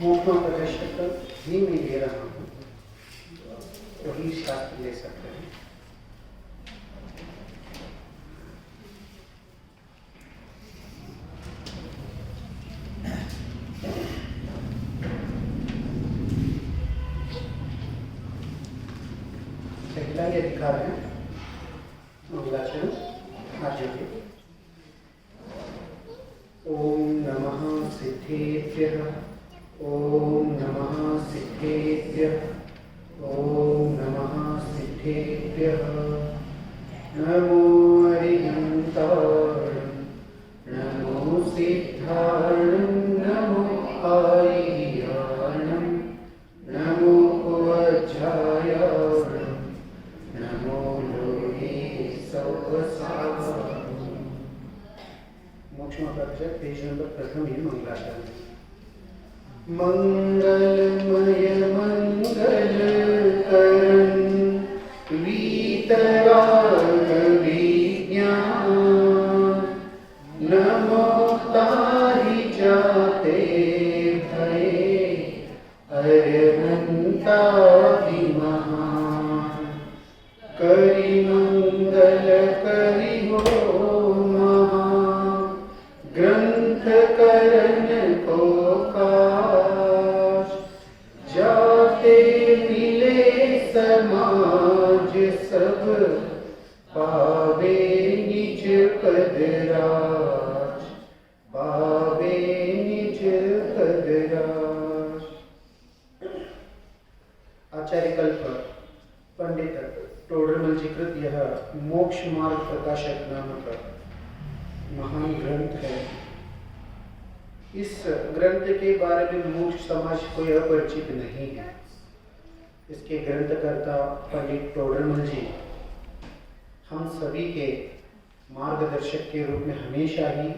मोक्षों का दर्शक ही मैं ले रहा हूँ, वही शास्त्र ले सकते हैं। पहला ये अधिकार है मंगलाचरण आर्य के। ओम नमः सिद्धेभ्यः, ओम नमः सिद्धेभ्यः, ओम नमः सिद्धेभ्यः। नमो अरिहन्तारणं, नमो सिद्धारणं, नमो आयियारणं, नमो वज्रायारणं, नमो लोहे सौवसारणं। मोक्षमार्ग पेज नंबर प्रथम ही मंगलाचरण। मंगलमय मंगलकरण वीतराग विज्ञान, नमो ताहि जाते भये अरहन्ताभिमहान। करि मंगल करि हो महा, ग्रंथ करण को काश। जाते मिले समाज सब, पावे निज पद राज, पावे निज पद राज। आचार्य कल्प पंडित टोडरमल जी कृत यह मोक्ष मार्ग प्रकाशक नामक महान ग्रंथ है। इस ग्रंथ के बारे में मोक्ष समाज को यह परिचित नहीं है। इसके ग्रंथकर्ता पंडित टोडरमल जी हम सभी के मार्गदर्शक के रूप में हमेशा ही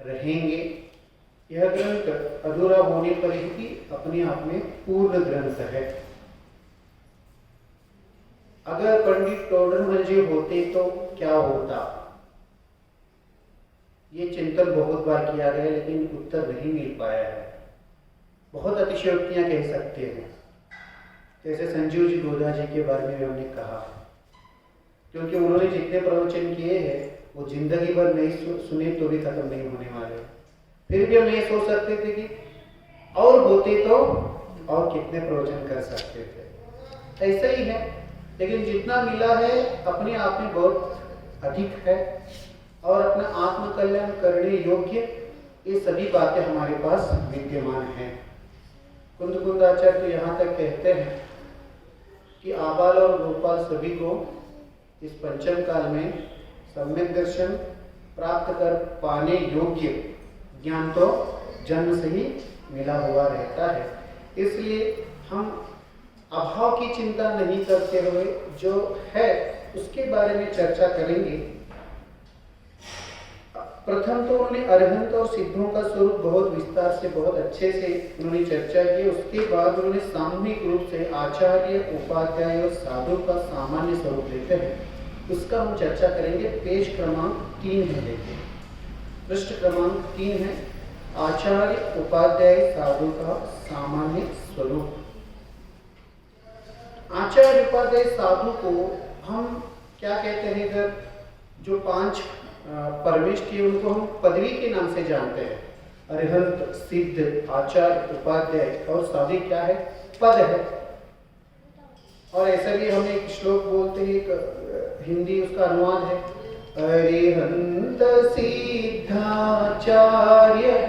रहेंगे। यह ग्रंथ अधूरा होने पर ही अपने आप में पूर्ण ग्रंथ है। अगर पंडित टोडरमल जी होते तो क्या होता, ये चिंतन बहुत बार किया गया लेकिन उत्तर नहीं मिल पाया है। बहुत अतिशयोक्तियां कह सकते हैं, जैसे संजीव जी गोदा जी के बारे में हमने कहा, क्योंकि उन्होंने जितने प्रवचन किए हैं वो जिंदगी भर नहीं सुने तो भी खत्म नहीं होने वाले। फिर भी हम ये सोच सकते थे कि और होते तो और कितने प्रवचन कर सकते थे। ऐसा ही है, लेकिन जितना मिला है अपने आप में बहुत अधिक है और अपना आत्मकल्याण करने योग्य ये सभी बातें हमारे पास विद्यमान हैं। कुंद आचार्य तो यहाँ तक कहते हैं कि आबाल और गोपाल सभी को इस पंचम काल में सम्यक दर्शन प्राप्त कर पाने योग्य ज्ञान तो जन्म से ही मिला हुआ रहता है। इसलिए हम अभाव की चिंता नहीं करते हुए जो है उसके बारे में चर्चा करेंगे। प्रथम तो उन्होंने अरहंत और सिद्धों का स्वरूप बहुत विस्तार से बहुत अच्छे से उन्होंने चर्चा की। उसके बाद उन्होंने सामूहिक रूप से आचार्य, उपाध्याय और साधु का सामान्य स्वरूप देते हैं, उसका हम चर्चा करेंगे। पेज क्रमांक 3 है, देखिए पृष्ठ क्रमांक 3 है, आचार्य, उपाध्याय, साधु का सामान्य स्वरूप। आचार्य, उपाध्याय, साधु को हम क्या कहते हैं, इधर जो 5 परमेष्ठ उनको हम पदवी के नाम से जानते हैं। अरिहंत, सिद्ध, आचार्य, उपाध्याय और साधु क्या है, पद है। और ऐसा भी हम एक श्लोक बोलते हैं, एक हिंदी उसका अनुवाद है, अरिहंत सिद्धाचार्य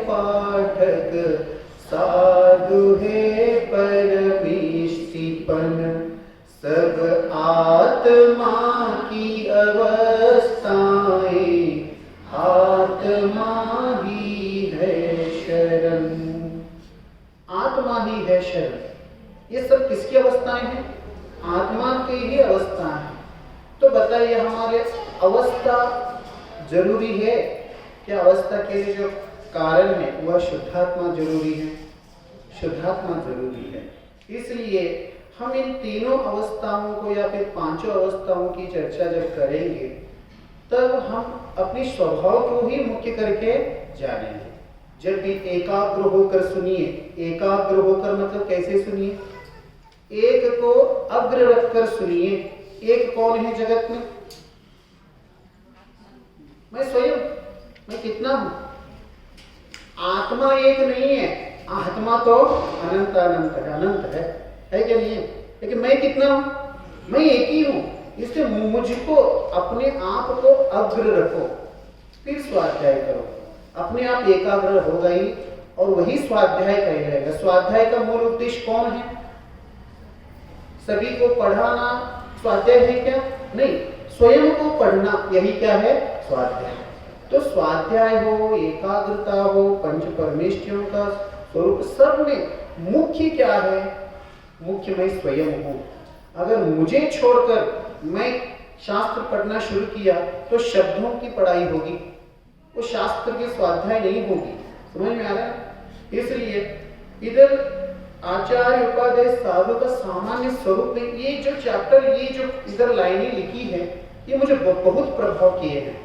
पाठक साधु है परमेष्टिपन, सब आत्मा की अवस्थाएं आत्मा ही है शरण। आत्मा ही है शरण। ये सब किसकी अवस्थाएं हैं, आत्मा की ही अवस्था है। तो बताइए हमारे अवस्था जरूरी है क्या? अवस्था के लिए जो कारण है वह शुद्धात्मा जरूरी है, शुद्धात्मा जरूरी है। इसलिए हम इन तीनों अवस्थाओं को या फिर 5 अवस्थाओं की चर्चा जब करेंगे तब हम अपने स्वभाव को ही मुख्य करके जानेंगे। जब भी एकाग्र होकर सुनिए। एकाग्र होकर मतलब कैसे सुनिए? एक को अग्र रखकर सुनिए। एक कौन है जगत में? मैं स्वयं। मैं कितना हूं? आत्मा एक नहीं है। आत्मा तो अनंत अनंत है, अनंत है क्या नहीं है? लेकिन मैं कितना हूं? मैं एक ही हूं। इसलिए मुझको अपने आप को अग्र रखो, फिर स्वाध्याय करो। अपने आप एकाग्र हो गई और वही स्वाध्याय कहलाएगा। स्वाध्याय का मूल उद्देश्य कौन है? सभी को पढ़ाना स्वाध्याय है क्या? नहीं, स्वयं को पढ़ना, यही क्या है? स्वाध्याय। तो स्वाध्याय हो, एकाग्रता हो, पंच परमेष्ठियों का स्वरूप, सब में मुख्य क्या है? मुख्य मैं स्वयं हूं। अगर मुझे छोड़कर मैं शास्त्र पढ़ना शुरू किया तो शब्दों की पढ़ाई होगी, वो शास्त्र की स्वाध्याय नहीं होगी। समझ में आ रहा है? इसलिए इधर आचार्य उपाध्याय साधु का सामान्य स्वरूप में ये जो चैप्टर, ये जो इधर लाइनें लिखी है, ये मुझे बहुत प्रभाव किए हैं।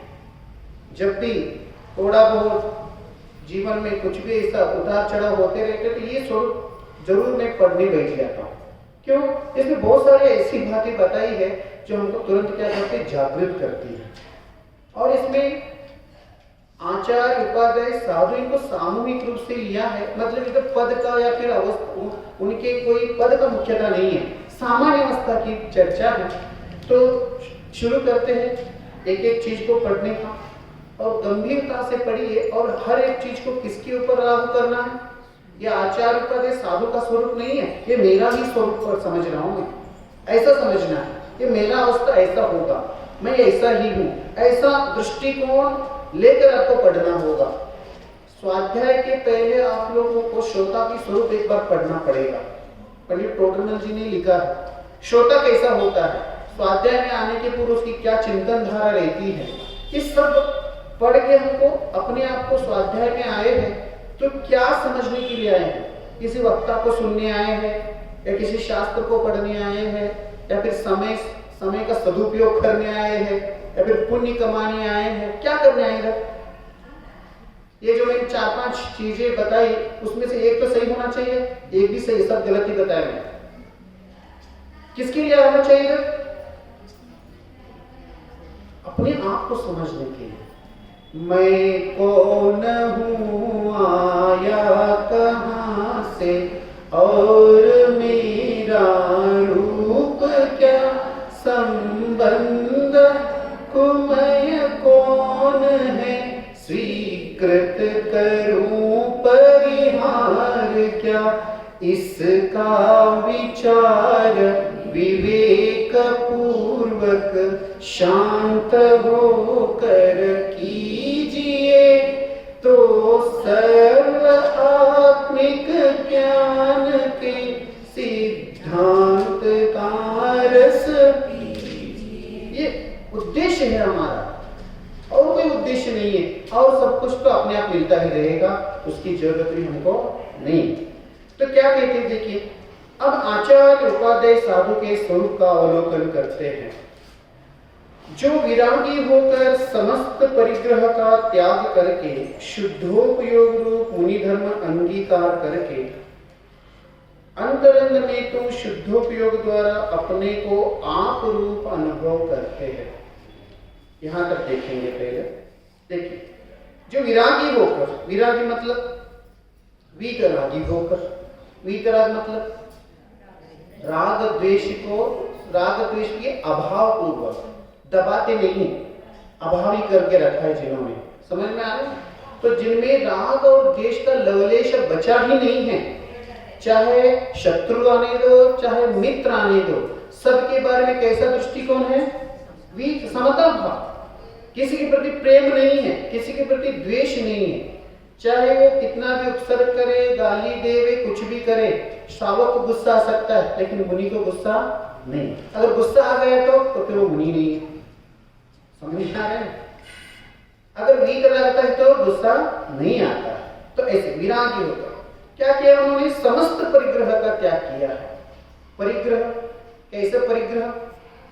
जब भी थोड़ा बहुत जीवन में कुछ भी ऐसा उतार चढ़ाव होते रहते तो ये स्वरूप जरूर मैं पढ़ने बैठ जाता हूँ। क्यों? इसमें बहुत सारी ऐसी बातें बताई है जो हमको तुरंत क्या करते, जागृत करती है। और इसमें आचार्य उपाध्याय साधु इनको सामूहिक रूप से लिया है, मतलब इधर पद का या फिर अवस्था, उनके कोई पद का मुख्यता नहीं है, सामान्य अवस्था की चर्चा है। तो शुरू करते हैं एक एक चीज को पढ़ने का, और गंभीरता से पढ़िए और हर एक चीज को किसके ऊपर लागू करना है। यह आचार्य उपाध्याय साधु का स्वरूप नहीं है, ये मेरा ही स्वरूप पर समझ रहा हूं मैं। ऐसा समझना है, ये मेरा अवस्था ऐसा होगा, मैं ऐसा ही हूं, ऐसा दृष्टिकोण लेकर आपको पढ़ना होगा। स्वाध्याय के पहले आप लोगों को श्रोता की स्वरूप एक बार पढ़ना पड़ेगा। पंडित टोडरमल जी ने लिखा है, श्रोता कैसा होता है, स्वाध्याय में आने के पूर्व उसकी क्या चिंतन धारा रहती है। इस सब पढ़ के हमको अपने आप को स्वाध्याय में आए हैं तो क्या समझने के लिए आए हैं? किसी वक्ता को सुनने आए हैं, या किसी शास्त्र को पढ़ने आए हैं, या फिर समय का सदुपयोग करने आए हैं, या फिर पुण्य कमाने आए हैं? क्या करने आए हैं? ये जो मैंने 4-5 चीजें बताई उसमें से एक तो सही होना चाहिए, एक भी सही, सब गलत ही बताए मैंने। किसके लिए आना चाहिए? अपने आप को समझने के लिए। मैं कौन हूँ, आया कहाँ से, और मेरा रूप क्या संबंध, कुमय कौन है, स्वीकृत करूं परिहार क्या, इसका विचार विवेक पूर्वक शांत होकर कीजिए, तो सर्व आत्मिक ज्ञान के सिद्धांत का रस पीजिए। ये उद्देश्य है हमारा, और कोई उद्देश्य नहीं है। और सब कुछ तो अपने आप मिलता ही रहेगा, उसकी जरूरत भी हमको नहीं। तो क्या कहते हैं, देखिए अब आचार्य उपाध्याय साधु के स्वरूप का अवलोकन करते हैं। जो विरागी होकर समस्त परिग्रह का त्याग करके शुद्धोपयोग रूप मुनि धर्म अंगीकार करके अंतरंग में तो शुद्धोपयोग द्वारा अपने को आप रूप अनुभव करते हैं। यहां तक देखेंगे पहले। देखिए, जो विरागी होकर, विरागी मतलब वीतरागी होकर, वीतराग मतलब राग द्वेष के अभाव पूर्वक, दबाते नहीं, अभावी करके रखा है जिन्होंने। समझ में आ रहा है? तो जिनमें राग और द्वेष का लवलेश बचा ही नहीं है, चाहे शत्रु आने दो, चाहे मित्र आने दो, सबके बारे में कैसा दृष्टिकोण है? वीत, समता भाव। किसी के प्रति प्रेम नहीं है, किसी के प्रति द्वेष नहीं है, चाहे वो कितना भी उपसर्ग करे, गाली देवे, कुछ भी करे, श्रावक को गुस्सा आ सकता है लेकिन मुनि को गुस्सा नहीं। अगर गुस्सा आ गया तो फिर वो मुनि नहीं है। समझ में आ रहा है? अगर वीत लगता है तो गुस्सा नहीं आता। तो ऐसे विरागी होता क्या किया उन्होंने? समस्त परिग्रह का त्याग किया है। परिग्रह कैसे परिग्रह?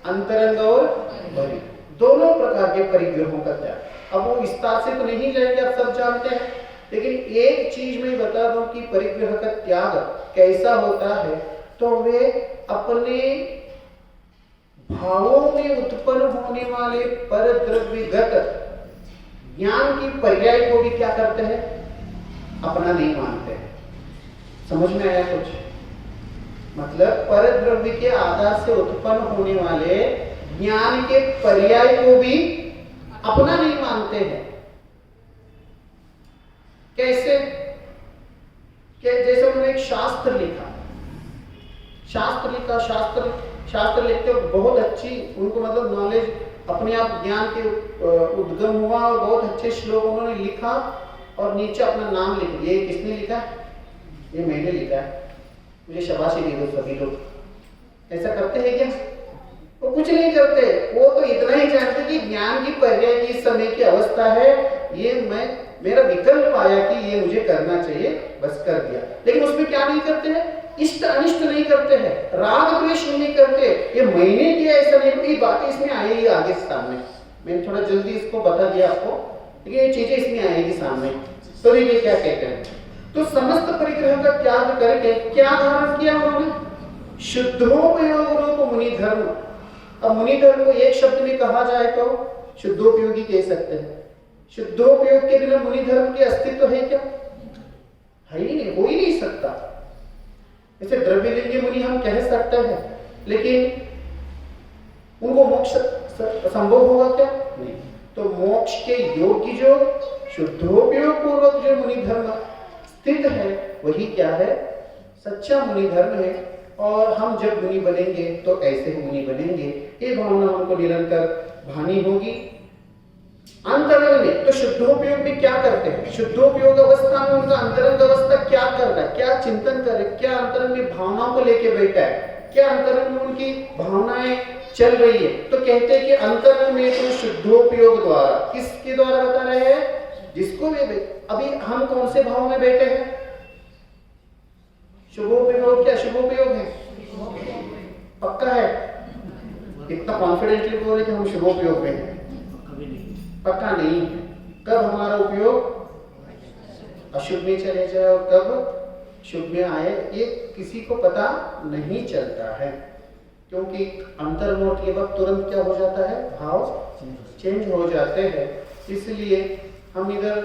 अंतरंग और बहिर्, दोनों प्रकार के परिग्रहों का त्याग। अब वो विस्तार से तो नहीं जाएंगे, आप सब जानते हैं, लेकिन एक चीज मैं बता दूं कि परिग्रह का त्याग कैसा होता है, तो वे अपने भावों में उत्पन्न होने वाले परद्रव्यगत ज्ञान की पर्याय को भी क्या करते हैं, अपना नहीं मानते हैं। समझ में आया कुछ? मतलब परद्रव्य के आधार से उत्पन्न होने वाले ज्ञान के पर्याय को भी अपना नहीं मानते हैं। कैसे? जैसे उन्होंने एक शास्त्र लिखा, शास्त्र लिखते हो बहुत अच्छी, उनको मतलब नॉलेज अपने आप ज्ञान के उद्गम हुआ और बहुत अच्छे श्लोक उन्होंने लिखा और नीचे अपना नाम लिख दिया। ये किसने लिखा? ये मैंने लिखा है, मुझे शाबाशी दे दो सभी लोग। ऐसा करते हैं क्या? वो कुछ नहीं करते, वो तो इतना ही जानते कि ज्ञान की पर्याय की इस समय की अवस्था है, ये मेरा विकल्प आया कि ये मुझे करना चाहिए, बस कर दिया। लेकिन उसमें क्या नहीं करते हैं? इष्ट अनिष्ट नहीं करते हैं, राग द्वेष नहीं करते। ये मैंने किया ऐसा नहीं, ये बातें इसमें आएगी आगे सामने। मैंने थोड़ा जल्दी इसको बता दिया आपको, लेकिन ये चीजें इसमें आएगी सामने। तो ये क्या कहते हैं? तो समस्त परिग्रह का त्याग करके क्या धारण किया उन्होंने? शुद्धोपयोग रूप मुनि धर्म। अब मुनि धर्म को एक शब्द में कहा जाए तो शुद्धोपयोगी कह सकते हैं। शुद्धोपयोग के बिना मुनि धर्म के अस्तित्व है क्या? है ही नहीं, हो ही नहीं सकता। इसे द्रव्यलिंगी मुनि हम कह सकते हैं, लेकिन उनको मोक्ष संभव होगा क्या? नहीं। तो मोक्ष के योग्य जो शुद्धोपयोग पूर्वक जो मुनि धर्म स्थित है, वही क्या है? सच्चा मुनि धर्म है। और हम जब मुनि बनेंगे तो ऐसे ही मुनि बनेंगे, ये भावना हमको निरंतर भानी होगी। अंतरंग में तो शुद्धोपयोग में क्या करते हैं? शुद्धोपयोग अवस्था में उनका अंतरंग अवस्था क्या कर रहा है, क्या चिंतन कर रहा है, क्या अंतरंग में भावनाओं को लेके बैठा है, क्या अंतरंग में उनकी भावनाएं चल रही है? तो कहते हैं कि अंतरंग में तो शुद्धोपयोग द्वारा, किसके द्वारा बता रहे हैं? जिसको भी अभी हम कौन से भाव में बैठे हैं? शुभोपयोग क्या शुभोपयोग है? पक्का है? इतना कॉन्फिडेंटली बोल रहे कि हम शुभोपयोग में हैं? पक्का नहीं है। कब हमारा उपयोग अशुभ में चले जाए और कब शुभ में आए, ये किसी को पता नहीं चलता है, क्योंकि अंतर्मोट के वक्त तुरंत क्या हो जाता है? भाव चेंज हो जाते हैं। इसलिए हम इधर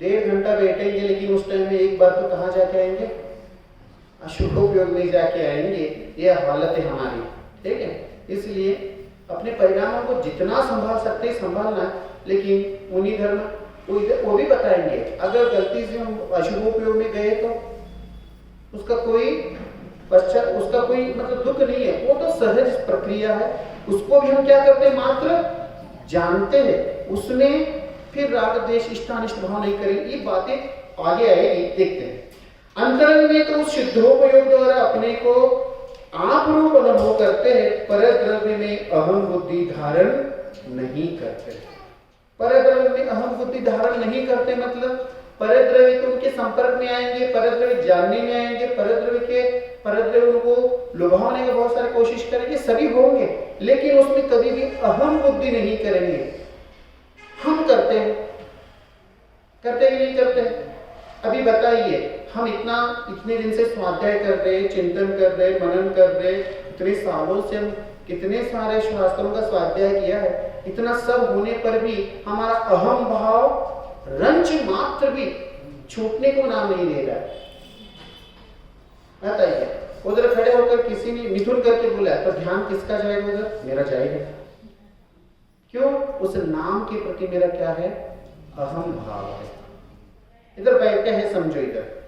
1.5 घंटा बैठेंगे, लेकिन उस टाइम में एक बार तो कहाँ जाके आएंगे? अशुभोपयोग में जाके आएंगे। ये हालत है हमारी, ठीक है? इसलिए अपने परिणामों को जितना संभाल सकते हैं संभालना है, लेकिन मुनि धर्म वो भी बताएंगे अगर गलती से हम अशुभोपयोग में गए तो उसका कोई मतलब दुख नहीं है, वो तो सहज प्रक्रिया है। उसको भी हम क्या करते हैं? मात्र जानते हैं, उसमें फिर राग द्वेष इष्टानिष्ट भाव नहीं करेंगे। ये बातें आगे आएगी, देखते हैं। अंतरंग में तो उस शुद्धोपयोग द्वारा अपने को आप रूप अनुभव करते हैं, परद्रव्य में अहम बुद्धि धारण नहीं करते। परद्रव्य में अहम बुद्धि धारण नहीं करते मतलब परद्रव्य तो उनके संपर्क में आएंगे, परद्रव्य जानने में आएंगे, परद्रव्य उनको लुभाने की बहुत सारी कोशिश करेंगे, सभी होंगे, लेकिन उसमें कभी भी अहम बुद्धि नहीं करेंगे। हम करते हैं कि नहीं करते? अभी बताइए, हम इतने दिन से स्वाध्याय कर रहे, चिंतन कर रहे, मनन कर रहे, इतने सालों से हम कितने सारे शास्त्रों का स्वाध्याय किया है, इतना सब होने पर भी हमारा अहम भाव रंच मात्र भी छूटने को नाम नहीं ले रहा है। बताइए, उधर खड़े होकर किसी ने मिथुन करके बोला तो ध्यान किसका जाएगा? उधर मेरा जाएगा। क्यों? उस नाम के प्रति मेरा क्या है? अहम भाव है। इधर बैठे हैं, समझो इधर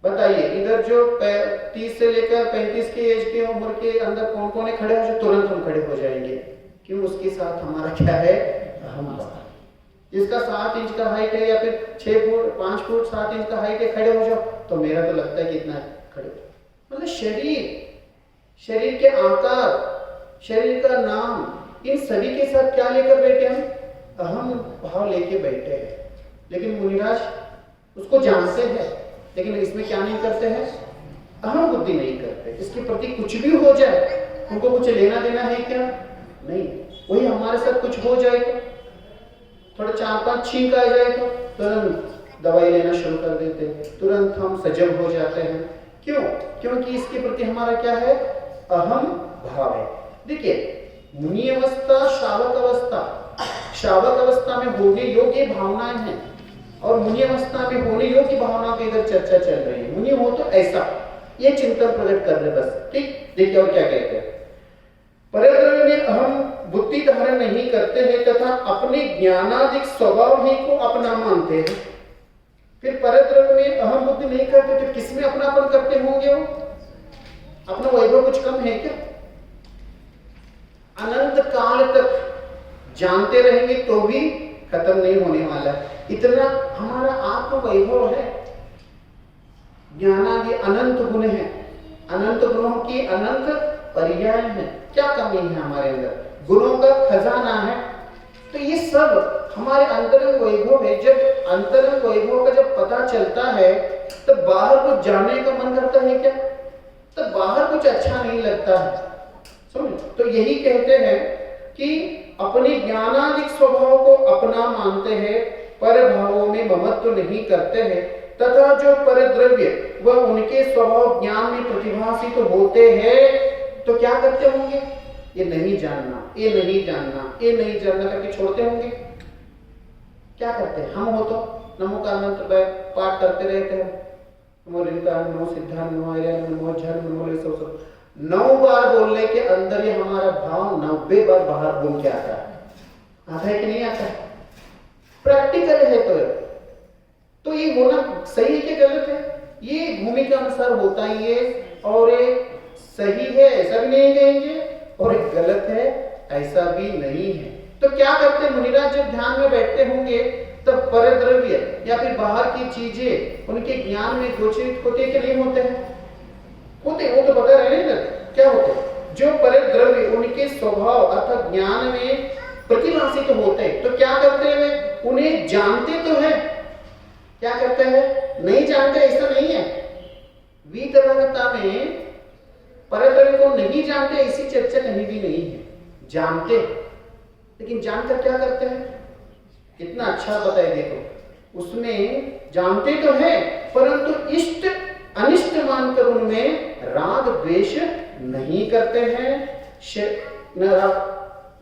बताइए, इधर जो 30 से लेकर 35 की एज की उम्र के अंदर कौन कौन है खड़े हो जाए? तुरंत हम खड़े हो जाएंगे। क्यों? उसके साथ हमारा क्या है? अहम भाव। जिसका 7 इंच का हाइट है या फिर 6 फुट 5 फुट 7 इंच का हाइट है, खड़े हो जाओ, तो मेरा तो लगता है कि इतना खड़े हो। मतलब शरीर के आकार, शरीर का नाम, इन सभी के साथ क्या लेकर बैठे हम? अहम भाव लेके बैठे हैं। लेकिन मुनिराज उसको जानते हैं, लेकिन इसमें क्या नहीं करते हैं? अहम बुद्धि नहीं करते। इसके प्रति कुछ भी हो जाए उनको कुछ लेना देना है क्या? नहीं। वही हमारे साथ कुछ हो जाए, थोड़ा 4-5 छींक आ जाए तो तुरंत दवाई लेना शुरू कर देते हैं, तुरंत हम सजग हो जाते हैं। क्यों? क्योंकि इसके प्रति हमारा क्या है? अहम भाव है। देखिए, मुनि अवस्था, शावक अवस्था, शावक अवस्था में होने योग्य भावनाएं हैं और मुनि अवस्था में होने योग्य भावनाओं की इधर चर्चा चल रही है। मुनि हो तो ऐसा, ये चिंतन प्रकट कर रहे बस। ठीक, देखिए और क्या कहते हैं। परद्रव्य में अहम बुद्धि धारण नहीं करते हैं तथा अपने ज्ञानादिक स्वभाव ही को अपना मानते हैं। फिर परद्रव्य में अहम बुद्धि नहीं करते तो किसमें अपनापन करते होंगे? वो अपना वैभव कुछ कम है क्या? अनंत काल तक जानते रहेंगे तो भी खत्म नहीं होने वाला है, इतना हमारा आत्म वैभव है। ज्ञानादि अनंत गुण है, अनंत गुणों की अनंत पर्याय है। क्या कमी है हमारे अंदर? गुणों का खजाना है। तो ये सब हमारे अंतरंग वैभव है। जब अंतरंग वैभव का जब पता चलता है तो बाहर कुछ जानने का मन करता है क्या? तो बाहर कुछ अच्छा नहीं लगता है। समझ? तो यही कहते हैं कि अपने ज्ञानादिक स्वभाव को अपना मानते हैं, पर भावों में ममत्व नहीं करते हैं तथा जो परद्रव्य वह उनके स्वभाव ज्ञान में प्रतिभासी तो होते हैं तो क्या करते होंगे? ये नहीं जानना, ये नहीं जानना, ये नहीं जानना करके छोड़ते होंगे। क्या करते हैं? हम हो तो नमो का मंत्र पाठ करते रहते हैं, नमो लिंगाय, नमो सिद्धाय, नमो आर्याय, नमो झल, नमो ले सब 9 बार बोलने के अंदर ये हमारा भाव 90 बार बाहर घूम के आता है। आता है कि नहीं आता है? प्रैक्टिकल है तो ये होना सही है कि गलत है? ये भूमि के अनुसार होता ही है और ये सही है ऐसा भी नहीं कहेंगे और एक गलत है ऐसा भी नहीं है। तो क्या करते मुनिराज? जब ध्यान में बैठते होंगे तब परद्रव्य या फिर बाहर की चीजें उनके ज्ञान में गोचरित होते कि नहीं होते हैं? होते। वो तो बता रहे हैं क्या होते? जो परद्रव्य उनके स्वभाव अर्थात ज्ञान में प्रतिभासी तो होते हैं तो क्या करते हैं? उन्हें जानते तो है। क्या करते हैं? नहीं जानते ऐसा नहीं है। वीतरागता में परद्रव्य को नहीं जानते ऐसी चर्चा कहीं भी नहीं है। जानते, लेकिन जानकर क्या करते हैं? कितना अच्छा बताए। देखो, उसमें जानते तो है परंतु इष्ट अनिष्ट मानकर उनमें राग द्वेष नहीं करते हैं।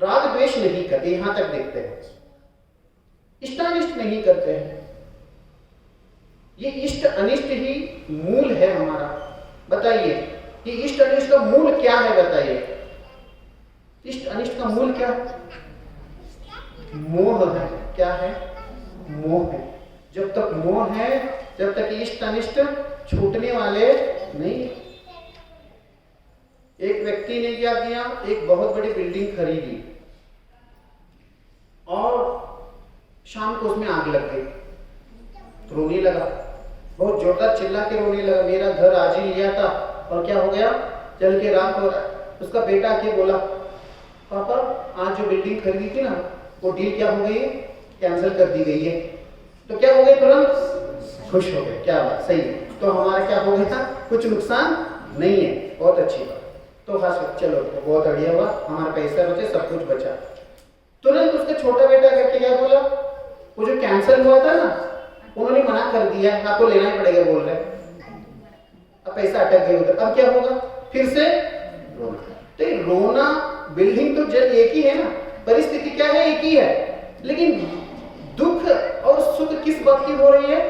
राग द्वेष नहीं करते, यहां तक देखते हैं। इष्टानिष्ट नहीं करते हैं। ये इष्ट अनिष्ट ही मूल है हमारा। बताइए कि इष्ट अनिष्ट का मूल क्या है? बताइए, इष्ट अनिष्ट का मूल क्या है? मोह है। क्या है? मोह है। जब तक मोह है जब तक इष्ट अनिष्ट छूटने वाले नहीं। एक व्यक्ति ने क्या किया? एक बहुत बड़ी बिल्डिंग खरीदी और शाम को उसमें आग लग गई। रोने लगा, बहुत जोरदार चिल्ला के रोने लगा, मेरा घर आज ही लिया था और क्या हो गया? जल के राख हो रहा है। उसका बेटा आके बोला, पापा आज जो बिल्डिंग खरीदी थी ना वो डील क्या हो गई? कैंसिल कर दी गई है। तो क्या हो गए? तुरंत खुश हो गए। क्या बात, सही है। तो हमारा क्या हो गया? कुछ नुकसान नहीं है। बहुत अच्छी बात। तो हाँ चलो बहुत बढ़िया हुआ, हमारा पैसा बचे, सब कुछ बचा। तुरंत उसका छोटा बेटा करके क्या बोला? वो जो कैंसिल हुआ था ना उन्होंने मना कर दिया, आपको लेना ही पड़ेगा बोल रहे। अब पैसा अटक गया उधर, अब क्या होगा? फिर से रोना। तो रोना, बिल्डिंग तो जब एक ही है ना, परिस्थिति क्या है? एक ही है, लेकिन दुख और सुख किस बात की हो रही है?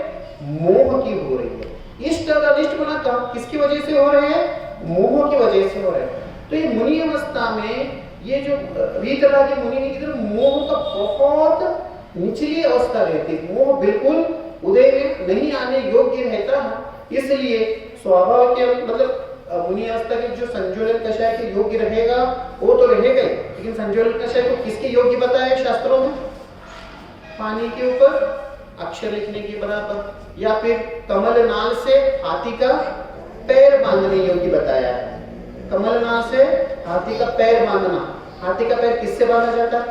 मोह की हो रही है। इष्ट और अनिष्ट गुना किसकी वजह से हो रहे हैं? मोह की वजह से हो रहे हैं। तो ये मुनि अवस्था में ये जो वीतरागी मुनि की तरफ मोह का बहुत निचली अवस्था रहती है। मोह बिल्कुल उदय में नहीं आने योग्य रहता है। इसलिए स्वभाव के मतलब मुनि अवस्था के जो संजोलन कषाय के योग्य रहेगा वो तो रहेगा ही, लेकिन संजोलन कषाय को किसके योग्य बताया है शास्त्रों में? पानी के ऊपर अक्षर लिखने के बराबर, या फिर कमल नाल से हाथी का पैर बांधने योग्य बताया है। कमल नाल से हाथी का पैर बांधना। हाथी का पैर किससे बांधा जाता है?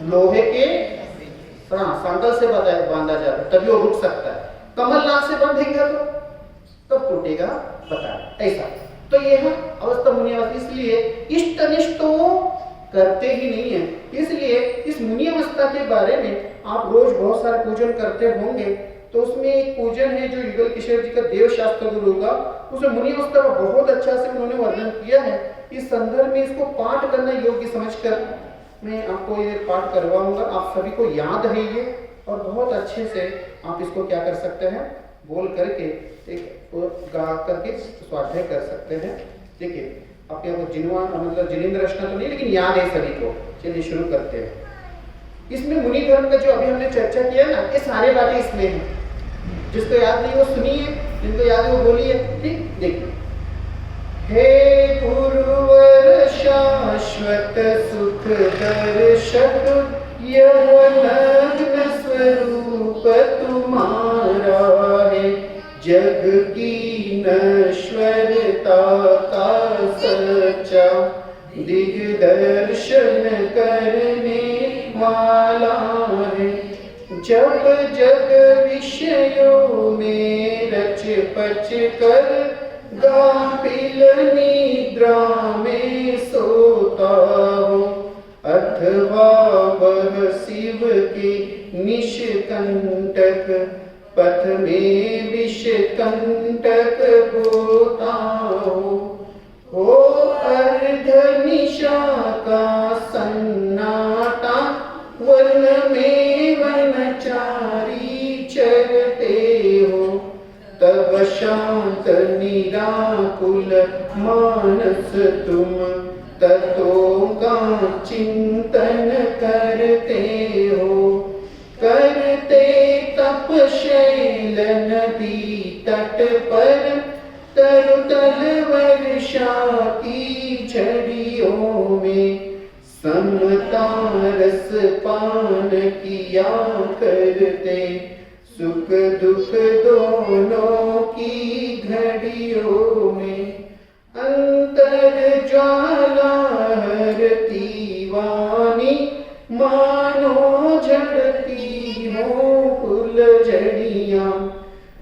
लोहे के सांगल से बांधा जाता है, तभी वो रुक सकता है। कमल नाल से बांधेगा तो कब टूटेगा पता है। ऐसा तो ये है अवस्था मुनि अवस्था। इसलिए इष्ट अनिष्ट करते ही नहीं है। इसलिए इस मुनि अवस्था के बारे में आप रोज बहुत सारे पूजन करते होंगे तो उसमें एक पूजन है जो युगल किशोर जी का देव शास्त्र गुरु का, उसमें मुनि अवस्था का बहुत अच्छा से उन्होंने वर्णन किया है। इस संदर्भ में इसको पाठ करना योग्य समझकर मैं आपको ये पाठ करवाऊंगा। आप सभी को याद है ये, और बहुत अच्छे से आप इसको क्या कर सकते हैं, बोल करके एक गा करके स्वाध्याय कर सकते हैं। देखिए आपके यहाँ जिनवा मतलब जिनेंद्र रचना तो नहीं, लेकिन याद है सभी को। चलिए शुरू करते हैं। इसमें मुनि धर्म का जो अभी हमने चर्चा किया ना, ये सारे बातें इसमें हैं। जिसको याद नहीं वो सुनिए, जिनको याद है वो बोलिए। ठीक, देखिए। हे गुरुवर शाश्वत सुख दर्शक, यह नग्न स्वरूप तुम्हारा है, जग की नश्वरता का सच्चा दिग्दर्शन करने वाला है। जब जग विषयों में रच पच कर गाफिल निद्रा में सोता हो, अथवा वह शिव के निष्कंटक पथ में विषकंटक होता हो अर्ध निशा का सन्नाटा, वन में वनचारी चरते हो, तब शांत निराकुल मानस तुम तत्वों का चिंतन करते हो। करते तप शैल नदी तट पर, तरुतल वर्षा की झड़ियों में, समता रस पान किया करते, सुख दुख दोनों की घड़ियों में। अंतर ज्वाला हरती वाणी, मानो झड़ती हो फुलझड़ियां,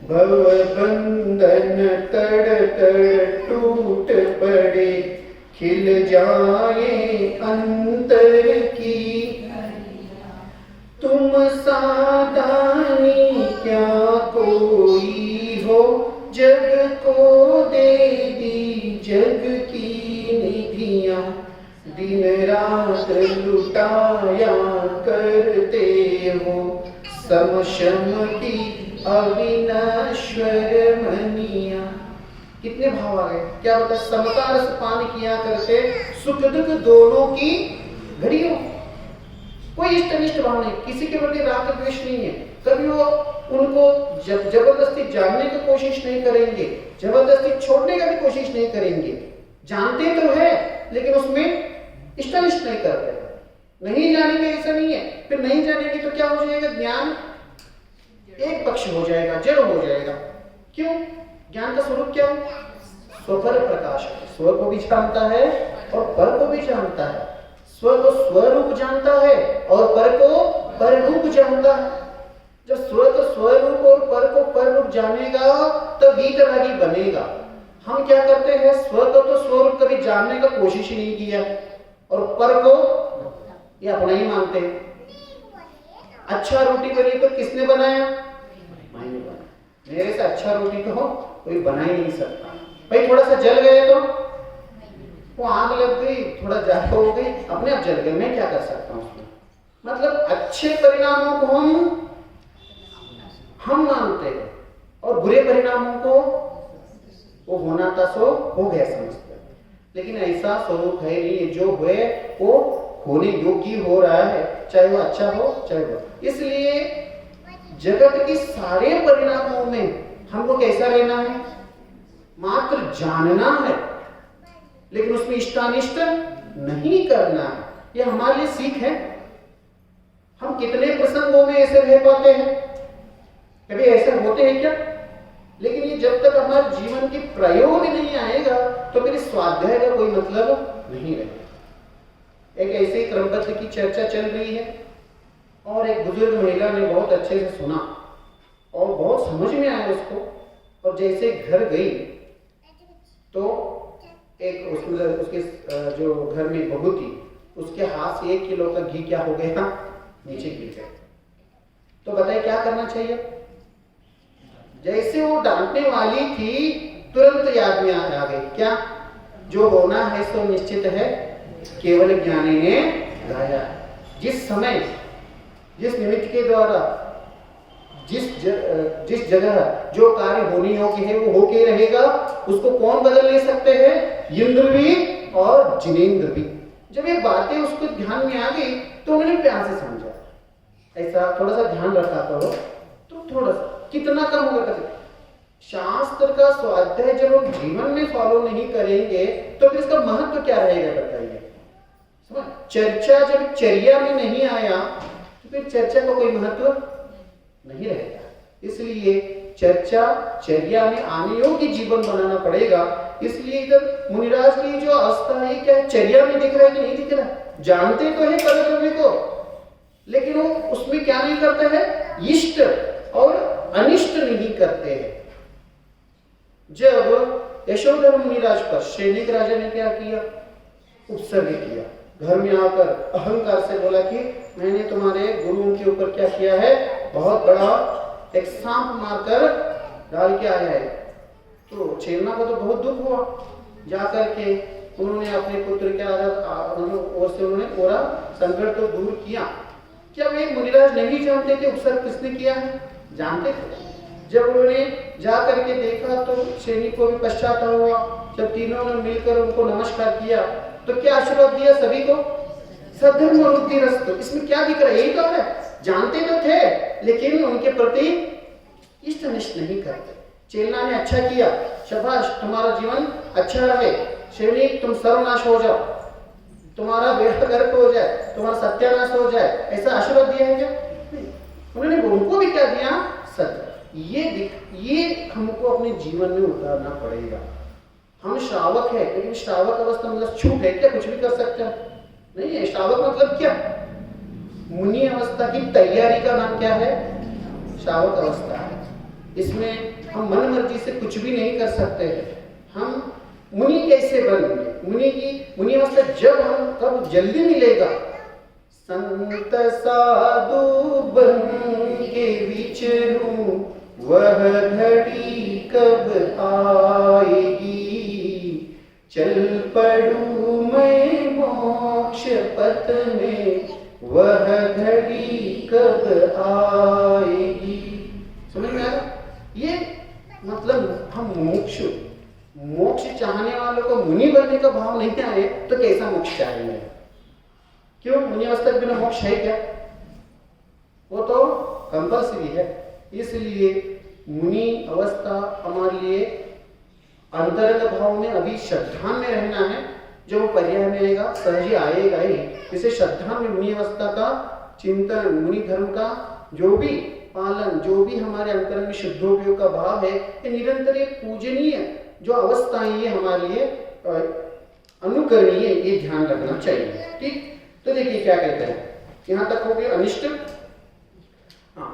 भव बंधन तड़ तड़ टूट पड़े, खिल जाए अंतर की। तुम सादानी क्या कोई हो, जग को दे दी जग की निधियां, दिन रात लुटाया करते हो, सम शम की अविनश्वर मनिया। कितने भाव आ गए, क्या होता है, समता रस पान किया करते, सुख दुख दोनों की घड़ियों। कोई इष्ट अनिष्ट भाव नहीं, किसी के प्रति राग द्वेष नहीं है। कभी वो उनको जबरदस्ती जानने की कोशिश नहीं करेंगे, जबरदस्ती छोड़ने का भी कोशिश नहीं करेंगे। जानते तो है लेकिन उसमें इष्ट अनिष्ट नहीं कर रहे। नहीं जानेंगे ऐसा नहीं है, फिर नहीं जानेंगे तो क्या हो जाएगा, ज्ञान एक पक्ष हो जाएगा, जड़ हो जाएगा। क्यों? ज्ञान का स्वरूप क्या है? स्वपर प्रकाश है। स्व को भी जानता है और पर को भी जानता है। स्व को स्वरूप जानता है और पर को पररूप जानता है। जब स्व को स्वरूप और पर को पररूप जानेगा तो वीतरागी बनेगा। हम क्या करते हैं, स्व को तो स्वरूप कभी जानने का कोशिश ही नहीं किया और पर को ये अपना ही मानते हैं। अच्छा रोटी बनी तो किसने बनाया? मैंने बनाया। मेरे से अच्छा रोटी तो कोई बना ही नहीं सकता। भाई थोड़ा सा जल गए तो वो आग लग गई, थोड़ा ज्यादा हो गई, अपने आप जल गए, मैं क्या कर सकता हूँ उसमें। मतलब अच्छे परिणामों को हम मानते हैं और बुरे परिणामों को वो होना था सो हो गया समझते हैं। लेकिन ऐसा स्वरूप है नहीं, जो हुए वो होने योग्य हो रहा है, चाहे वो अच्छा हो चाहे वो। इसलिए जगत के सारे परिणामों में हमको कैसा रहना है, मात्र जानना है, लेकिन उसमें इष्टानिष्ट नहीं करना है। ये हमारे लिए सीख है। हम कितने प्रसंगों में ऐसे रह पाते हैं, कभी ऐसे होते हैं क्या? लेकिन ये जब तक हमारे जीवन की प्रयोग में नहीं आएगा तो मेरे स्वाध्याय का कोई मतलब नहीं रहेगा। एक ऐसे ही क्रमबद्ध की चर्चा चल रही है और एक बुजुर्ग महिला ने बहुत अच्छे से सुना और बहुत समझ में आया उसको, और जैसे घर गई तो एक उसके जो घर में बहू थी उसके हाथ से 1 किलो का घी क्या हो गया, नीचे गिर गया। तो बताइए क्या करना चाहिए? जैसे वो डांटने वाली थी तुरंत याद में आ गई, क्या? जो होना है सो निश्चित है, केवल ज्ञानी ने गाया। जिस समय जिस निमित्त के द्वारा जिस जगह जो कार्य होने योग्य है वो होके रहेगा, उसको कौन बदल नहीं सकते हैं? इंद्र भी और जिनेंद्र भी। जब ये बातें उसको ध्यान में आ गई तो उन्होंने प्यार से समझा। ऐसा थोड़ा सा ध्यान रखा करो, तो थोड़ा सा कितना कम होगा कभी। शास्त्र का स्वाध्याय जब हम जीवन में फॉलो नहीं करेंगे तो फिर इसका महत्व क्या रहेगा बताइए? समझ? चर्चा जब चर्या में नहीं आया तो फिर चर्चा का कोई महत्व नहीं रहेगा। इसलिए चर्चा चर्या में आने योग्य जीवन बनाना पड़ेगा। इसलिए इधर मुनिराज की जो अवस्था है, क्या चर्या में दिख रहा है कि नहीं दिख रहा? जानते तो है पदद्रव्य को, लेकिन वो उसमें क्या नहीं करते हैं? इष्ट और अनिष्ट नहीं करते हैं। जब यशोधर मुनिराज पर सैनिक राजा ने क्या किया? उपसर्ग किया। घर में आकर अहंकार से बोला कि मैंने तुम्हारे गुरुओं के ऊपर क्या किया है? बहुत बड़ा एक सांप मारकर डाल के आया है। तो चेलना को तो बहुत दुख हुआ। जाकर के उन्होंने अपने पुत्र के ओर से उन्होंने पूरा संकट तो दूर किया। क्या वे मुनिराज नहीं जानते थे उपसर्ग किसने किया है? जानते थे। जब उन्होंने जाकर के देखा तो सैनिक को भी पश्चाताप हुआ। जब तीनों ने मिलकर उनको नमस्कार किया तो क्या आशीर्वाद दिया सभी को? सद्धर्म वृद्धिरस्तु। इसमें क्या दिख रहा है? यही तो है। जानते तो थे लेकिन उनके प्रति इष्ट अनिष्ट नहीं करते। चेलना ने अच्छा किया, शाबाश, तुम्हारा जीवन अच्छा रहे। सैनिक तुम सर्वनाश हो जाओ, तुम्हारा बेड़ा गर्क हो जाए, तुम्हारा सत्यानाश हो जाए, ऐसा आशीर्वाद दिया है क्या? उन्होंने उनको भी क्या दिया? सत्य। ये हमको अपने जीवन में उतारना पड़ेगा। हम श्रावक है, लेकिन श्रावक अवस्था मतलब छूट है क्या? कुछ भी कर सकते हैं? नहीं है। श्रावक मतलब क्या? मुनि अवस्था की तैयारी का नाम क्या है? श्रावक अवस्था है। इसमें हम मन मर्जी से कुछ भी नहीं कर सकते हैं। हम मुनि कैसे बनेंगे? मुनि अवस्था जब हम कब जल्दी मिलेगा? संत साधु बन के विचरूं, वह घड़ी कब आएगी? चल पड़ूं मैं मोक्ष पथ में, वह घड़ी कब आएगी? समझ में आया? ये मतलब हम मोक्ष चाहने वालों को मुनि बनने का भाव नहीं आए तो कैसा मोक्ष चाहेंगे? क्यों? मुनि अवस्था के बिना मोक्ष है क्या? वो तो कंपल्सरी है। इसलिए मुनि अवस्था हमारे लिए अंतरंग भाव में अभी श्रद्धा में रहना है। जब वो पर्याय में आएगा सहज ही आएगा ही। इसे श्रद्धा में मुनि अवस्था का चिंतन, मुनि धर्म का जो भी पालन, जो भी हमारे अंतरंग में शुद्धोपयोग का भाव है, ये निरंतर एक पूजनीय जो अवस्थाएं ये हमारे लिए अनुकरणीय, ये ध्यान रखना चाहिए। ठीक, तो देखिए क्या कहते हैं, यहां तक हो गया अनिष्ट।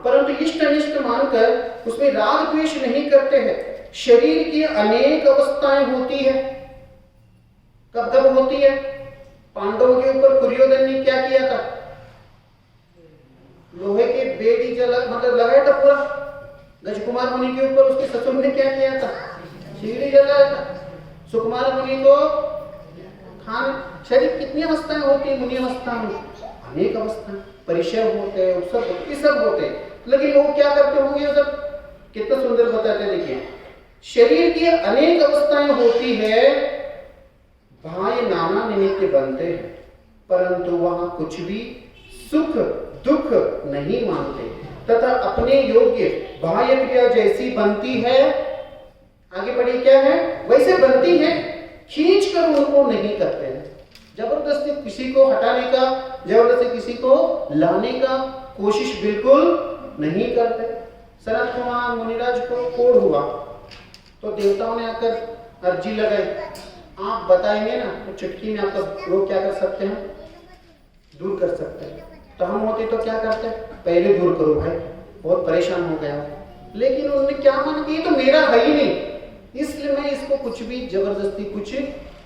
परंतु इष्ट अनिष्ट मानकर उसमें राग द्वेष नहीं करते हैं। शरीर की अनेक अवस्थाएं होती है। कब कब होती है? पांडवों के ऊपर दुर्योधन ने क्या किया था? लोहे के बेड़ी जला मतलब लगाया था पूरा। गजकुमार मुनि के ऊपर उसके ससुर ने क्या किया था? सीढ़ी जलाया था। सुकुमार मुनि को खान। शरीर कितनी अवस्थाएं होती है? मुनि अवस्था में अनेक अवस्थाएं, परिचय होते हैं, उत्सव होते, सब होते हैं। लेकिन वो क्या करते होंगे? सब कितना सुंदर बताते हैं। देखिए, शरीर की अनेक अवस्थाएं होती है, भाई नाना निमित्त बनते हैं, परंतु वहां कुछ भी सुख दुख नहीं मानते, तथा अपने योग्य बाह्य क्रिया जैसी बनती है, आगे बढ़िए क्या है, वैसे बनती है, खींच कर उनको नहीं करते हैं। जबरदस्ती किसी को हटाने का, जबरदस्ती किसी को लाने का कोशिश बिल्कुल नहीं करते। सनत कुमार मुनिराज को कोढ़ हुआ तो देवताओं ने आकर अर्जी लगाई, आप बताएंगे ना तो चुटकी में आपका लोग क्या कर सकते हैं? दूर कर सकते हैं। तो हम होते तो क्या करते? पहले दूर करो भाई, बहुत परेशान हो गया। लेकिन उन्होंने क्या मन की, तो मेरा है ही नहीं, इसलिए मैं इसको कुछ भी जबरदस्ती कुछ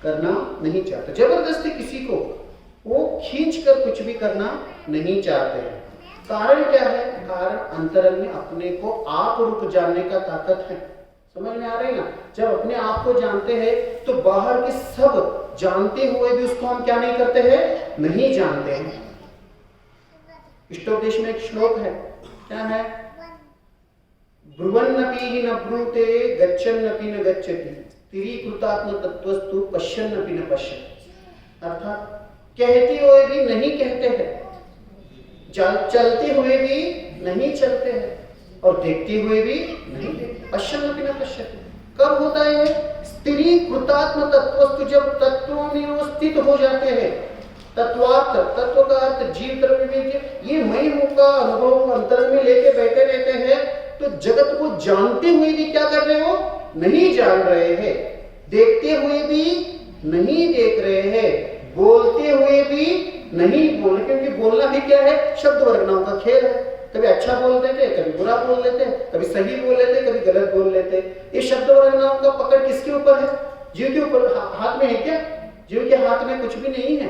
करना नहीं चाहता। जबरदस्ती किसी को वो खींच कर कुछ भी करना नहीं चाहते हैं। कारण क्या है? कारण अंतरंग में अपने को आप रूप जानने का ताकत है। समझ में आ रही ना? जब अपने आप को जानते हैं तो बाहर के सब जानते हुए भी उसको हम क्या नहीं करते हैं? नहीं जानते हैं। इष्टोपदेश में एक श्लोक है, क्या है? ब्रुवन्नपि न ब्रूते गच्छन्नपि न गच्छति स्थिरीकृतात्म तत्वस्तु पश्यन्नपि न पश्यति। अर्थात कहते हुए भी नहीं कहते हैं, चलते हुए भी नहीं चलते हैं, और देखते हुए भी नहीं देखते। पश्यन्नपि न पश्यति कब होता है? स्थिरीकृतात्म तत्वस्तु, जब तत्वों में वो स्थित हो जाते हैं। तत्वार्थ, तत्व का अर्थ जीव द्रव्य में, ये मैं हूं का अनुभव अंतर में लेके बैठे रहते हैं, तो जगत को जानते हुए भी क्या कर रहे हो? नहीं जान रहे हैं। देखते हुए भी नहीं देख रहे हैं, बोलते हुए भी नहीं बोल, क्योंकि बोलना भी क्या है? शब्द वर्गनाओं का खेल है। कभी अच्छा बोल देते, कभी बुरा बोल लेते, कभी सही बोल लेते, कभी गलत बोल लेते। ये शब्द वर्गनाओं का पकड़ किसके ऊपर है? जीव के ऊपर। हाथ में है क्या? जीव के हाथ में कुछ भी नहीं है।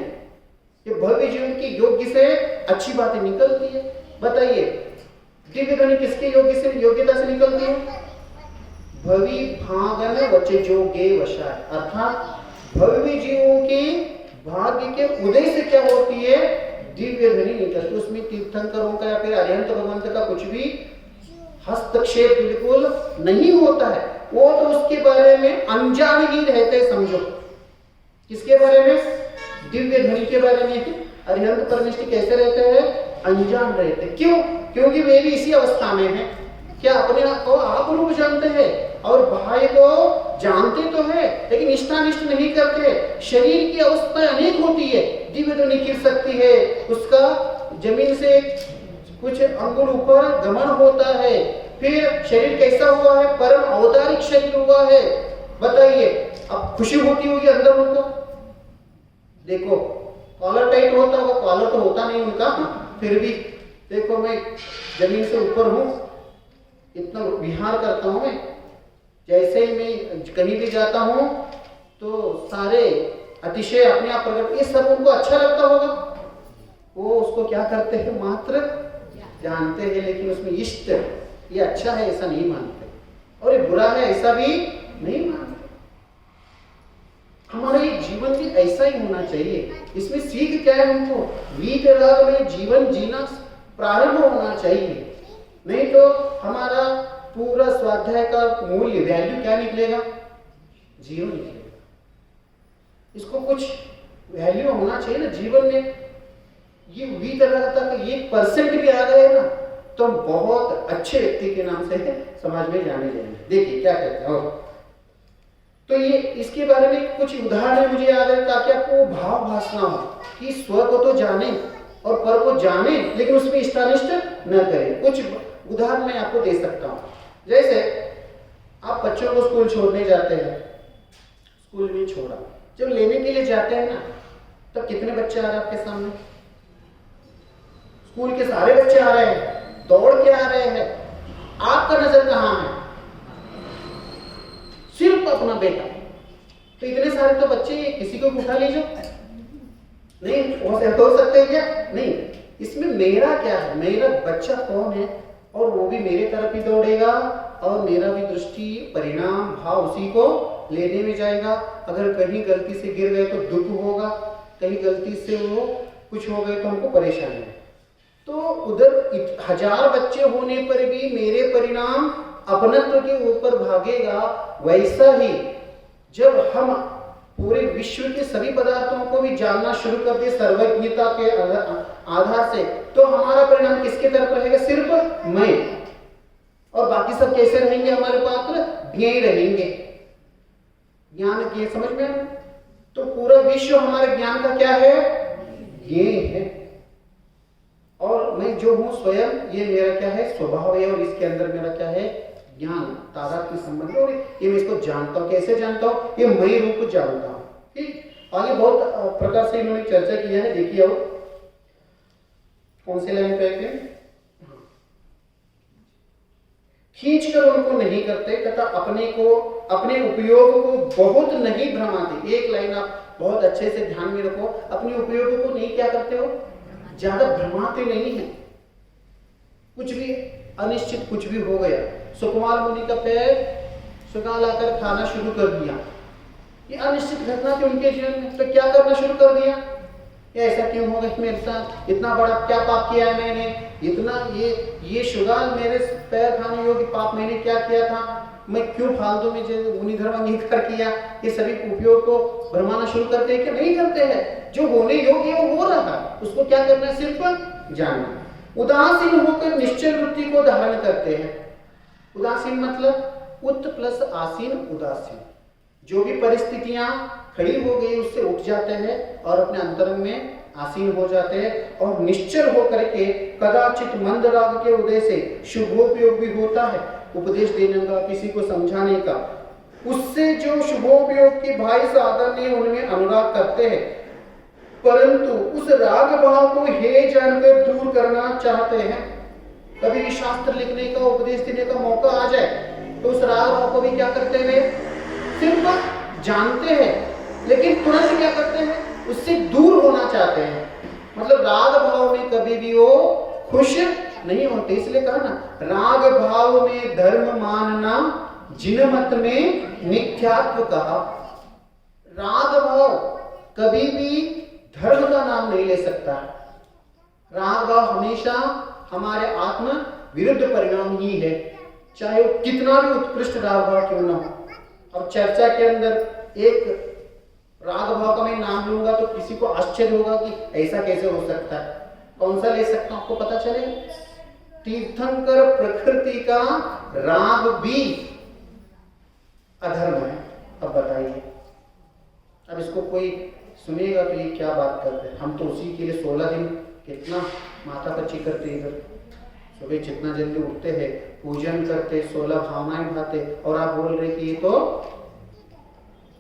ये भव्य जीवन की योग्य से अच्छी बातें निकलती है। बताइए, दिव्य ध्वनि किसके योग्य से, योग्यता से निकलती है? भवि भागन वचे जोगे वशा, अर्थात भव्य जीवों के भाग्य के उदय से क्या होती है? दिव्य ध्वनि निकलती। उसमें तीर्थंकरों का या फिर अरिहंत भगवंत का कुछ भी हस्तक्षेप बिल्कुल नहीं होता है। वो तो उसके बारे में अनजान ही रहते, समझो। किसके बारे में? दिव्य ध्वनि के बारे में अरिहंत परमेष्ठी कैसे रहते हैं? अनजान रहते। क्यों? क्योंकि वे भी इसी अवस्था में हैं। क्या अपने आप को आप रूप जानते हैं और भाई को जानते तो है, लेकिन इष्टानिष्ट नहीं करते। शरीर की अवस्था अनेक होती है। दिव्य ध्वनि गिर सकती है, उसका जमीन से कुछ अंगुल ऊपर गमन होता है। फिर शरीर कैसा हुआ है? परम अवतारिक शरीर हुआ है। बताइए, अब खुशी होती होगी अंदर उनको? देखो, कॉलर टाइट होता होगा, कॉलर तो होता नहीं उनका, फिर भी देखो मैं जमीन से ऊपर हूं, इतना विहार करता हूं मैं। जैसे ही मैं कहीं भी जाता हूं तो सारे अतिशय अपने आप प्रकट, ये सब उनको अच्छा लगता होगा। वो उसको क्या करते हैं? मात्र जानते हैं, लेकिन उसमें इष्ट, ये अच्छा है ऐसा नहीं मानते, और ये बुरा है ऐसा भी नहीं मानते। हमारे जीवन भी ऐसा ही होना चाहिए। इसमें सीख क्या है? हमको वीतराग में जीवन जीना प्रारंभ होना चाहिए, नहीं तो हमारा पूरा स्वाध्याय का मूल्य, वैल्यू क्या निकलेगा? जीरो निकलेगा। इसको कुछ वैल्यू होना चाहिए ना जीवन में। ये वीतरागता का 1% भी आ गए ना तो हम बहुत अच्छे व्यक्ति के नाम से समाज में जाने जाएंगे। देखिए क्या कहते हैं। और तो ये इसके बारे में कुछ उदाहरण मुझे याद है, ताकि आपको भाव भासना हो कि स्व को तो जाने और पर को जाने, लेकिन उसमें इष्टानिष्ट न करें। कुछ उदाहरण मैं आपको दे सकता हूं। जैसे आप बच्चों को स्कूल छोड़ने जाते हैं, स्कूल में छोड़ा, जब लेने के लिए जाते हैं ना, तब कितने बच्चे आ रहे हैं आपके सामने? स्कूल के सारे बच्चे आ रहे हैं, दौड़ के आ रहे हैं। आपका नजर कहां है? सिर्फ अपना बेटा। तो इतने सारे तो बच्चे, किसी को उठा लीजिए, नहीं हो सकते हैं क्या? नहीं। इसमें मेरा क्या है? मेरा बच्चा कौन है? और वो भी मेरे तरफ ही दौड़ेगा, और मेरा भी दृष्टि, परिणाम, भाव उसी को लेने में जाएगा। अगर कहीं गलती से गिर गए तो दुख होगा, कहीं गलती से वो कुछ हो गए तो हमको परेशानी है। तो उधर 1000 बच्चे होने पर भी मेरे परिणाम अपनत्व के ऊपर भागेगा। वैसा ही जब हम पूरे विश्व के सभी पदार्थों को भी जानना शुरू कर दे सर्वज्ञता के आधार से, तो हमारा परिणाम किसके तरफ रहेगा? सिर्फ मैं, और बाकी सब कैसे रहेंगे? हमारे पात्र ज्ञेय रहेंगे। ज्ञान के समझ में? तो पूरा विश्व हमारे ज्ञान का क्या है? ज्ञेय है। और मैं जो हूं स्वयं, ये मेरा क्या है? स्वभाव है, और इसके अंदर मेरा क्या है? ज्ञान, तादात्म्य संबंध। और ये मैं इसको जानता हूं। कैसे जानता हूं? ये मैं रूप जानता हूं। ठीक, आगे बहुत प्रकार से इन्होंने चर्चा किया है। देखिए अब कौन से लाइन पे है? खींच कर उनको नहीं करते तथा अपने को, अपने उपयोग को बहुत नहीं भ्रमाते। एक लाइन आप बहुत अच्छे से ध्यान में रखो, अपने उपयोग को नहीं क्या करते हो? ज्यादा भ्रमाते नहीं है। कुछ भी अनिश्चित कुछ भी हो गया, सुकुमार मुनि का पैर सुखा लाकर खाना शुरू कर दिया, ये अनिश्चित घटना थी उनके जीवन में, तो क्या करना शुरू कर दिया, ऐसा क्यों होगा मेरे साथ, इतना बड़ा क्या पाप किया है मैंने, इतना ये शुगाल मेरे पैर खाने योग्य पाप मैंने क्या किया था, मैं क्यों फालतू में जो मुनि धर्म अंगीकार किया, ये सभी उपयोग को भरमाना शुरू करते हैं कि नहीं करते हैं, जो होने योग्य है वो हो रहा है, उसको क्या करना है, सिर्फ जानना। उदासीन होकर निश्चल वृत्ति को धारण करते हैं। उदासीन मतलब उत प्लस आसीन, उदासीन, जो भी परिस्थितियां खड़ी हो गई उससे उठ जाते हैं और अपने अंतरंग में आसीन हो जाते हैं और निश्चल होकर के कदाचित मंद राग के उदय से शुभोपयोग भी होता है, उपदेश देने का, किसी को समझाने का, उससे जो शुभोपयोग के भाई साधन ने उनमें अनुराग करते हैं, परंतु उस राग भाव को हे जानकर दूर करना चाहते हैं। कभी भी शास्त्र लिखने का, उपदेश देने का मौका आ जाए तो उस राग भाव को भी क्या करते हैं, सिर्फ जानते हैं लेकिन तुरंत क्या करते हैं, उससे दूर होना चाहते हैं। मतलब राग भाव में कभी भी वो खुश नहीं होते, इसलिए कहा ना, राग भाव में धर्म मानना जिन मत में मिथ्यात्व कहा। राग भाव कभी भी धर्म का नाम नहीं ले सकता। राग भाव हमेशा हमारे आत्म विरुद्ध परिणाम ही है, चाहे वो कितना भी उत्कृष्ट राग भाव क्यों ना हो। अब चर्चा के अंदर एक राग भाव का मैं नाम लूंगा तो किसी को आश्चर्य होगा कि ऐसा कैसे हो सकता है, कौन सा ले सकता हूं, आपको पता चले। तीर्थंकर प्रकृति का राग भी अधर्म है। अब बताइए, अब इसको कोई सुनेगा तो ये क्या बात करते हैं, हम तो उसी के लिए 16 दिन कितना माथा पच्ची करते हैं, इधर सुबह जितना जल्दी उठते हैं, पूजन करते, 16 भावनाएं उठाते, और आप बोल रहे कि ये तो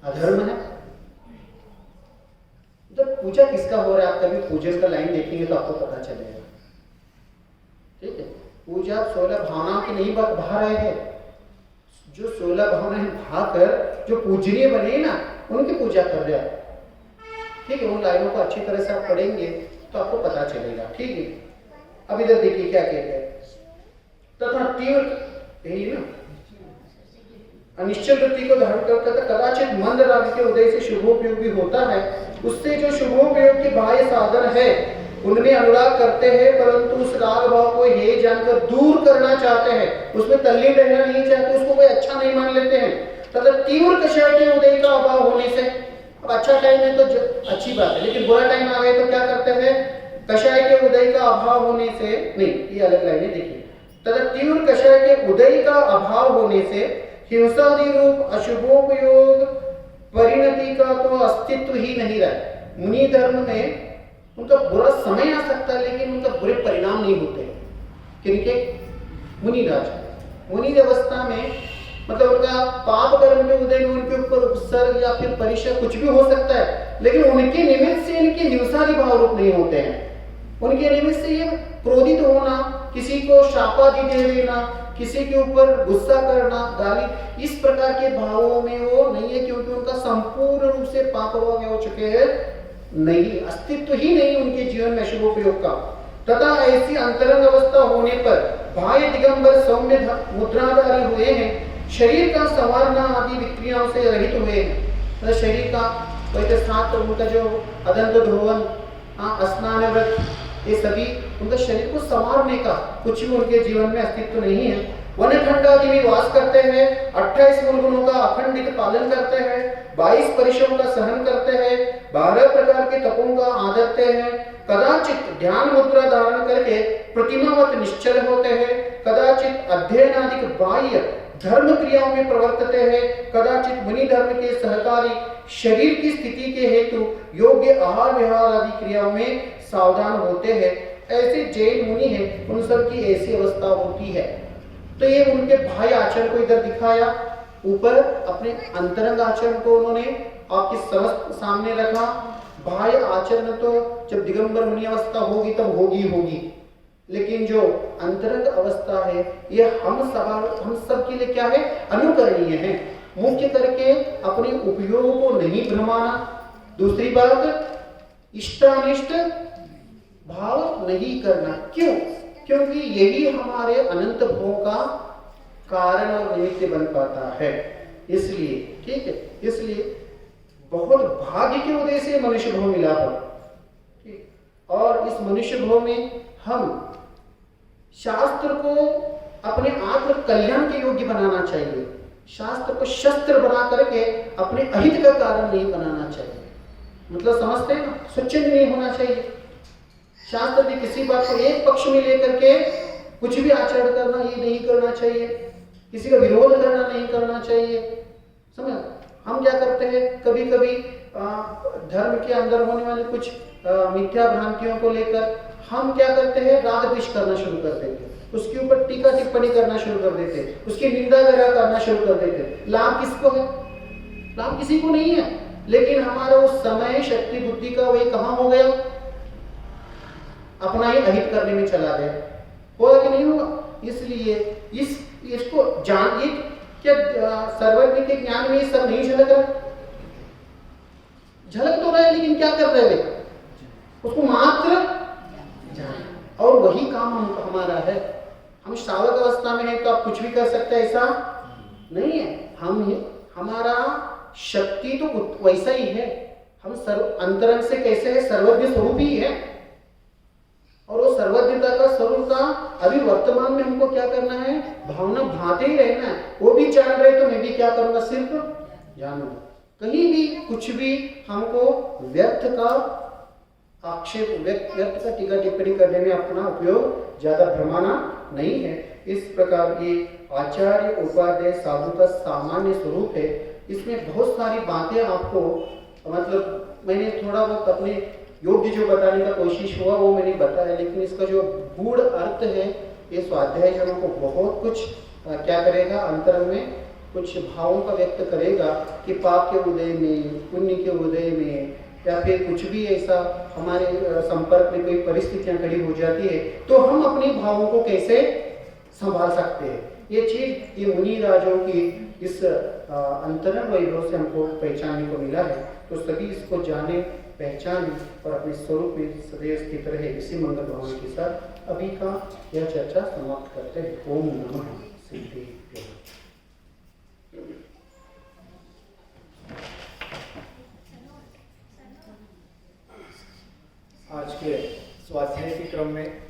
अधर्म है। तो पूजा किसका हो रहा है, आप कभी पूजन का लाइन देखेंगे तो आपको पता चलेगा। ठीक है, पूजा 16 भावनाओं की नहीं बहा रहे हैं, जो 16 भावनाएं भाकर जो पूजनीय बने ना उनकी पूजा कर रहे हैं। ठीक है, उन लाइनों को अच्छी तरह से आप पढ़ेंगे तो आपको पता चलेगा। ठीक है, अब इधर देखिए क्या कहते हैं, तथा तीव्र यही ना अनिश्चल वृत्ति को धारण करता था, कदाचित मंद राग के उदय से शुभोपयोगी होता है, उससे जो शुभोपयोग के बाह्य साधन है उनमें अनुराग करते हैं, परंतु उस राग भाव को हे जानकर दूर करना चाहते हैं, उसमें तल्लीन रहना नहीं चाहते, उसको कोई अच्छा नहीं मान लेते हैं। तथा तीव्र कषाय के उदय का अभाव होने से, अब अच्छा टाइम है तो अच्छी बात है, लेकिन बुरा टाइम आ गए तो क्या करते हैं, कषाय के उदय का अभाव होने से, नहीं ये अलग लाइन है, देखिए, तथा तीव्र कषाय के उदय का अभाव होने से हिंसादि रूप अशुभोपयोग परिणति का तो अस्तित्व ही नहीं रहा। मुनि धर्म में उनका बुरा समय आ सकता है लेकिन उनका बुरे परिणाम नहीं होते। किनके, मुनि राज, मुनि अवस्था में मतलब उनका पाप कर्म के उदय में उनके ऊपर उपसर्ग या फिर परिचय कुछ भी हो सकता है, लेकिन उनके निमित्त से इनके हिंसादि भाव रूप नहीं होते हैं। उनके निमित्त से ये क्रोधित होना, किसी को शापादि दे देना, किसी के ऊपर गुस्सा करना, गाली, इस प्रकार के भावों में वो नहीं है, क्योंकि उनका संपूर्ण रूप से पाप हो चुके हैं, नहीं, अस्तित्व ही नहीं उनके जीवन में शुभोपयोग का। तथा ऐसी अंतरंग अवस्था होने पर बाह्य दिगंबर सौम्य मुद्राधारी हुए हैं, शरीर का संवारना आदि विक्रियाओं से रहित हुए हैं। तो शरीर का वैसे साथ उनका जो अदंत धोवन, स्नान व्रत, ये सभी उनका शरीर को संवारने का कुछ भी उनके जीवन में अस्तित्व नहीं है। वनखंड आदि में वास करते हैं, 28 मूल गुणों का अखंडित पालन करते हैं, 22 परिश्रम का सहन करते हैं, 12 प्रकार के तपों का आदरते हैं, कदाचित ध्यान मुद्रा धारण करके प्रतिमावत निश्चल होते हैं, कदाचित अध्ययन आदि बाह्य धर्म क्रियाओं में प्रवर्तते हैं, कदाचित मुनि धर्म के सहकारी शरीर की स्थिति के हेतु योग्य आहार विहार आदि क्रियाओं में सावधान होते हैं। ऐसे जैन मुनि हैं, उन सब की ऐसी अवस्था होती है। तो ये उनके बाह्य आचरण को इधर दिखाया, ऊपर अपने अंतरंग आचरण को उन्होंने आपके समस्त सामने रखा। बाह्य आचरण तो जब दिगंबर मुनि अवस्था होगी तब होगी, लेकिन जो अंतरंग अवस्था है ये हम सब के लिए क्या है, अनुकरणीय है। मुख्य करके अपने उपयोग को नहीं भ्रमाना, दूसरी बात इष्टानिष्ट भाव नहीं करना। क्यों? क्योंकि यही हमारे अनंत भोगों का कारण और निमित्त बन पाता है। इसलिए ठीक है, इसलिए बहुत भाग्य के उदय से मनुष्य भव मिला हो, और इस मनुष्य भव में हम शास्त्र को अपने आत्म कल्याण के योग्य बनाना चाहिए। शास्त्र को शस्त्र बना करके अपने अहित का कारण नहीं बनाना चाहिए। मतलब समझते हैं ना, स्वच्छंद नहीं होना चाहिए। शास्त्र की किसी बात को एक पक्ष में लेकर के कुछ भी आचरण करना ये नहीं करना चाहिए, किसी का विरोध करना नहीं करना चाहिए। समझ, हम क्या करते हैं कभी कभी धर्म के अंदर होने वाले कुछ मिथ्या भ्रांतियों को लेकर हम क्या करते हैं, राग द्वेष करना शुरू कर देते हैं, उसके ऊपर टीका टिप्पणी करना शुरू कर देते हैं, उसकी निंदा वगैरह करना शुरू कर देते हैं। लाभ किसको है? लाभ किसी को नहीं है, लेकिन हमारा उस समय शक्ति बुद्धि का वही कहां हो गया, अपना ही अहित करने में चला गया। होगा कि नहीं होगा? इसलिए इसको जानिए, क्या सर्वज्ञ के ज्ञान में सब नहीं झलक रहा? झलक तो रहा है, लेकिन क्या कर रहे हैं? उसको मात्र जाने, और वही काम हमारा है। हम श्रावक अवस्था में है तो आप कुछ भी कर सकते हैं ऐसा नहीं है। हमारा शक्ति तो वैसा ही है, हम अंतरंग से कैसे है, सर्वज्ञ स्वरूप ही है, और वो सर्वज्ञता का स्वरूप का अभी वर्तमान में हमको क्या करना है, भावना भाते ही रहना है। वो भी जान रहे तो मैं भी क्या करूंगा, सिर्फ जानूंगा। कहीं भी कुछ भी हमको व्यर्थ का आक्षेप, व्यर्थ का टीका टिप्पणी करने में अपना उपयोग ज्यादा भ्रमाना नहीं है। इस प्रकार ये आचार्य उपाध्याय साधु का सामान्य स्वरूप है। इसमें बहुत सारी बातें आपको, मतलब मैंने थोड़ा बहुत अपने योग्य जो बताने का कोशिश हुआ वो मैंने बताया, लेकिन इसका जो गूढ़ अर्थ है ये स्वाध्याय जनों को बहुत कुछ क्या करेगा, अंतर में कुछ भावों का व्यक्त करेगा कि पाप के उदय में, पुण्य के उदय में, या फिर कुछ भी ऐसा हमारे संपर्क में कोई परिस्थितियां खड़ी हो जाती है तो हम अपने भावों को कैसे संभाल सकते हैं। ये चीज ये मुनि राजों की इस अंतरंग वैभव से हमको पहचानने को मिला है। तो सभी इसको जाने, पहचाने और अपने स्वरूप में सदैव स्थित रहे। इसी मंगल भावना के साथ अभी का यह चर्चा समाप्त करते हैं। ओम नमः सिद्धेभ्यो। आज के स्वाध्याय के क्रम में